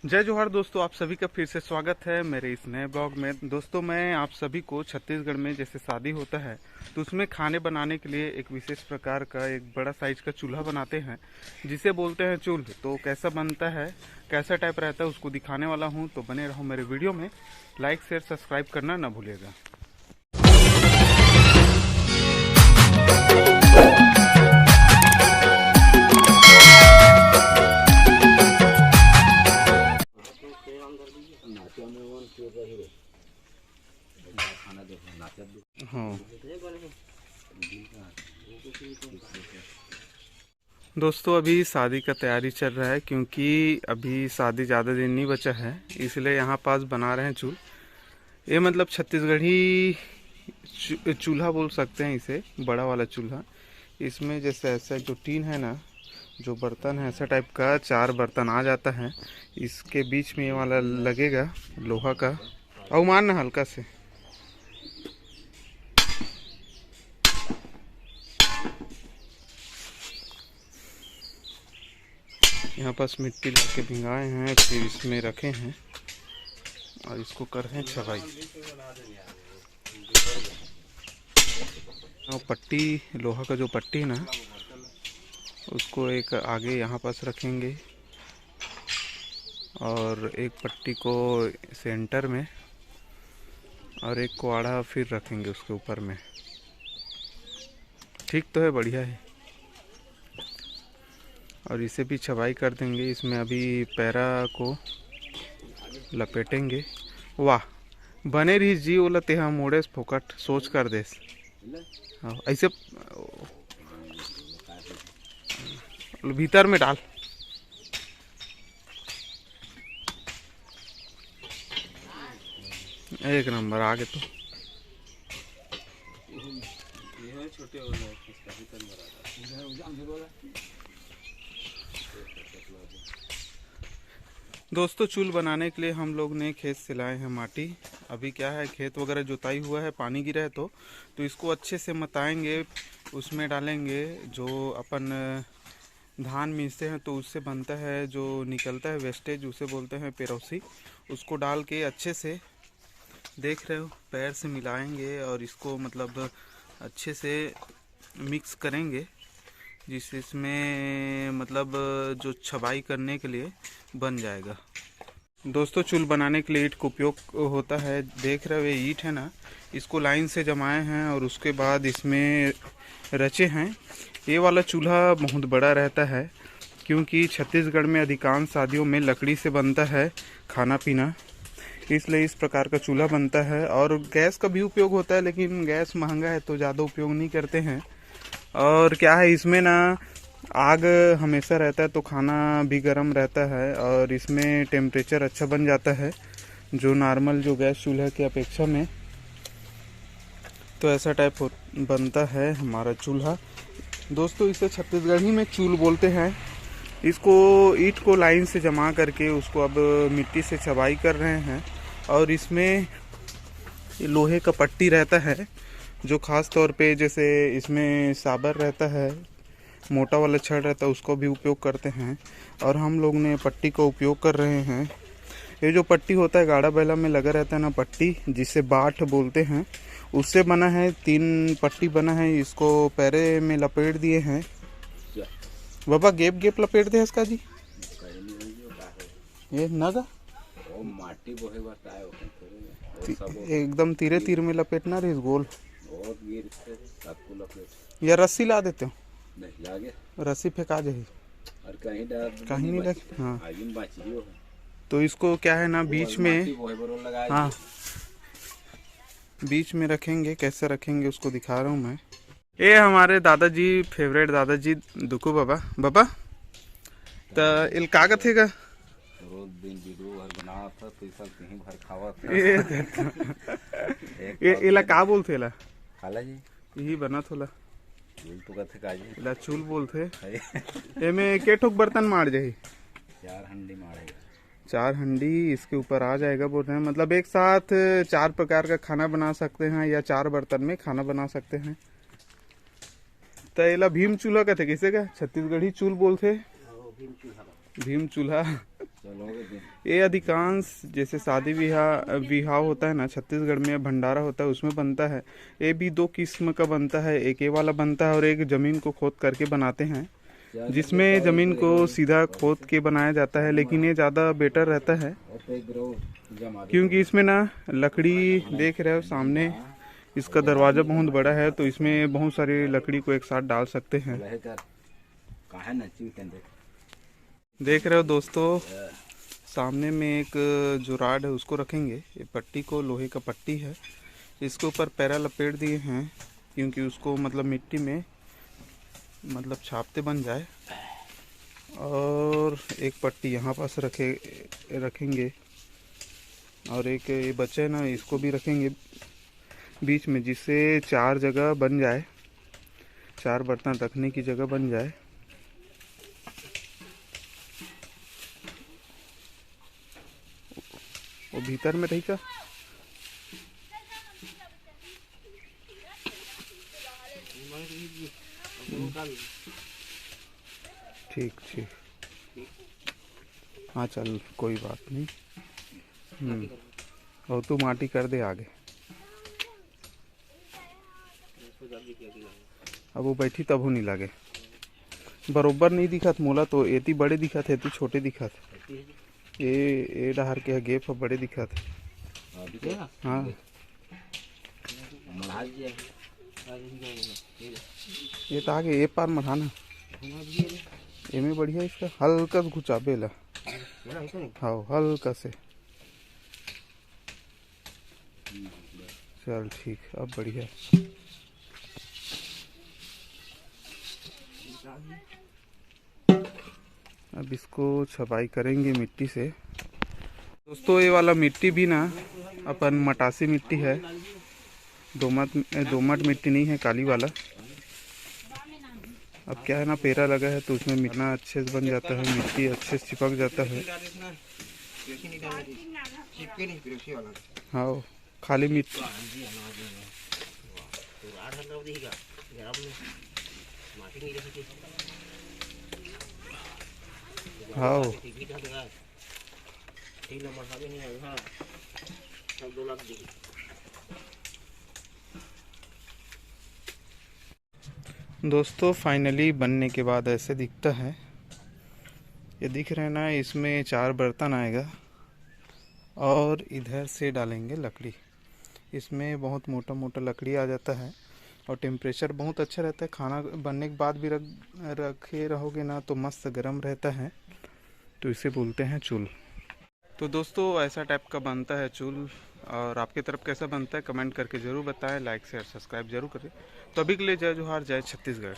जय जोहार दोस्तों, आप सभी का फिर से स्वागत है मेरे इस नए ब्लॉग में। दोस्तों, मैं आप सभी को छत्तीसगढ़ में जैसे शादी होता है तो उसमें खाने बनाने के लिए एक विशेष प्रकार का एक बड़ा साइज का चूल्हा बनाते हैं जिसे बोलते हैं चूल्ह। तो कैसा बनता है, कैसा टाइप रहता है, उसको दिखाने वाला हूँ। तो बने रहो मेरे वीडियो में, लाइक शेयर सब्सक्राइब करना ना भूलिएगा। हाँ दोस्तों, अभी शादी का तैयारी चल रहा है क्योंकि अभी शादी ज़्यादा दिन नहीं बचा है, इसलिए यहाँ पास बना रहे हैं चूल्हा। ये मतलब छत्तीसगढ़ी चूल्हा बोल सकते हैं इसे, बड़ा वाला चूल्हा। इसमें जैसे ऐसा जो टीन है ना, जो बर्तन है ऐसा टाइप का 4 बर्तन आ जाता है। इसके बीच में ये वाला लगेगा लोहा का। और मारना हल्का से, यहाँ पास मिट्टी लाके भिंगाए हैं, फिर इसमें रखे हैं और इसको कर रहे हैं छबाई। और पट्टी, लोहा का जो पट्टी है ना, उसको एक आगे यहाँ पास रखेंगे और एक पट्टी को सेंटर में और एक को आड़ा फिर रखेंगे उसके ऊपर में। ठीक तो है, बढ़िया है। और इसे भी छबाई कर देंगे। इसमें अभी पैरा को लपेटेंगे। वाह, बने रही जी ओला तेहा मोड़े फोकट सोच कर देस। हाँ, ऐसे भीतर में डाल। एक नंबर आगे तो दोस्तों, चूल बनाने के लिए हम लोग ने खेत से लाए हैं माटी। अभी क्या है, खेत वगैरह जुताई हुआ है, पानी गिरा है तो इसको अच्छे से मताएंगे, उसमें डालेंगे। जो अपन धान मीसते हैं तो उससे बनता है, जो निकलता है वेस्टेज, उसे बोलते हैं पेरौसी। उसको डाल के अच्छे से, देख रहे हो, पैर से मिलाएंगे और इसको मतलब अच्छे से मिक्स करेंगे, जिससे इसमें मतलब जो छबाई करने के लिए बन जाएगा। दोस्तों, चूल बनाने के लिए ईंट का उपयोग होता है। देख रहे हो ये ईंट है ना, इसको लाइन से जमाए हैं और उसके बाद इसमें रचे हैं। ये वाला चूल्हा बहुत बड़ा रहता है क्योंकि छत्तीसगढ़ में अधिकांश शादियों में लकड़ी से बनता है खाना पीना, इसलिए इस प्रकार का चूल्हा बनता है। और गैस का भी उपयोग होता है, लेकिन गैस महंगा है तो ज़्यादा उपयोग नहीं करते हैं। और क्या है, इसमें ना आग हमेशा रहता है तो खाना भी गर्म रहता है और इसमें टेम्परेचर अच्छा बन जाता है, जो नॉर्मल जो गैस चूल्हा की अपेक्षा में। तो ऐसा टाइप बनता है हमारा चूल्हा। दोस्तों, इसे छत्तीसगढ़ी में चूल बोलते हैं। इसको ईंट को लाइन से जमा करके उसको अब मिट्टी से छबाई कर रहे हैं। और इसमें लोहे का पट्टी रहता है, जो खास तौर पे जैसे इसमें साबर रहता है, मोटा वाला छड़ रहता है, उसको भी उपयोग करते हैं। और हम लोग ने पट्टी का उपयोग कर रहे हैं। ये जो पट्टी होता है, गाड़ा बैला में लगा रहता है ना पट्टी, जिसे बाट बोलते हैं, उससे बना है। 3 पट्टी बना है, इसको पैरे में लपेट दिए हैं। बाबा गेप गेप लपेट दे इसका जी, ये नगा एकदम तीरे तीर में लपेटना रही गोल। या रस्सी ला देते हो, रस्सी फेंका जाए कहीं नहीं लगे। हाँ, तो इसको क्या है ना, बीच में, हाँ बीच में रखेंगे। कैसे रखेंगे उसको दिखा रहा हूँ मैं। ये हमारे दादाजी, फेवरेट दादाजी दुकू बाबा। बाबा तो इल कागत है का रोज दिन वीडियो भर बना था तो सब कहीं भर खावा था। ये इला का बोलथे इला खाला जी यही बना थोला चूल तो कथे काजी इला चूल बोलथे। एमे के ठोक बर्तन मार जाही? 4 हंडी मारेगा। 4 हंडी इसके ऊपर आ जाएगा बोल रहे हैं। मतलब एक साथ 4 प्रकार का खाना बना सकते हैं या 4 बर्तन में खाना बना सकते हैं। तो इला भीम चूल्हा कहते, किसे का छत्तीसगढ़ी चूल बोलते, भीम चूल्हा। चलोगे दिन। ये अधिकांश जैसे शादी विवाह होता है ना, छत्तीसगढ़ में भंडारा होता है उसमें बनता है। ये भी दो किस्म का बनता है, एक ये वाला बनता है और एक जमीन को खोद करके बनाते हैं, जिसमें जमीन को सीधा खोद के बनाया जाता है। लेकिन ये ज़्यादा बेटर रहता है क्योंकि इसमें ना लकड़ी देख रहे हो सामने, इसका दरवाज़ा बहुत बड़ा है तो इसमें बहुत सारी लकड़ी को एक साथ डाल सकते हैं। देख रहे हो दोस्तों, सामने में एक जो राड है उसको रखेंगे। ये पट्टी को लोहे का पट्टी है, इसके ऊपर पैरा लपेट दिए हैं क्योंकि उसको मतलब मिट्टी में मतलब छापते बन जाए। और एक पट्टी यहाँ पास रखेंगे और एक ये बचे ना, इसको भी रखेंगे बीच में, जिससे 4 जगह बन जाए, 4 बर्तन रखने की जगह बन जाए। वो भीतर में रही का ठीक ठीक, हाँ चल कोई बात नहीं। और तू माटी कर दे आगे। अब वो बैठी तब हो नहीं लगे, बरोबर नहीं दिखत मोला तो, एती बड़े दिखत है एती छोटे दिखत। ये डहर के गेप बड़े दिखत। हाँ ये तो आगे ये पार मढ़ाना, ये में बढ़िया इसका हल्का से घुचाबे ला। हाँ हल्का से, चल ठीक, अब बढ़िया। अब इसको छपाई करेंगे मिट्टी से। दोस्तों ये वाला मिट्टी भी ना अपन मटासी मिट्टी है, दोमट मिट्टी नहीं है, काली वाला। अब क्या है ना, पेरा लगा है तो उसमें मिटना अच्छे से बन जाता है, मिट्टी अच्छे से चिपक जाता है। हाँ खाली मिट्टी, हाँ दोस्तों फाइनली बनने के बाद ऐसे दिखता है। ये दिख रहे हैं ना, इसमें 4 बर्तन आएगा और इधर से डालेंगे लकड़ी। इसमें बहुत मोटा मोटा लकड़ी आ जाता है और टेम्परेचर बहुत अच्छा रहता है। खाना बनने के बाद भी रखे रहोगे ना तो मस्त गर्म रहता है, तो इसे बोलते हैं चूल। तो दोस्तों ऐसा टाइप का बनता है चूल, और आपकी तरफ कैसा बनता है कमेंट करके ज़रूर बताएं, लाइक शेयर सब्सक्राइब जरूर करें। तो अभी के लिए जय जोहार, जय छत्तीसगढ़।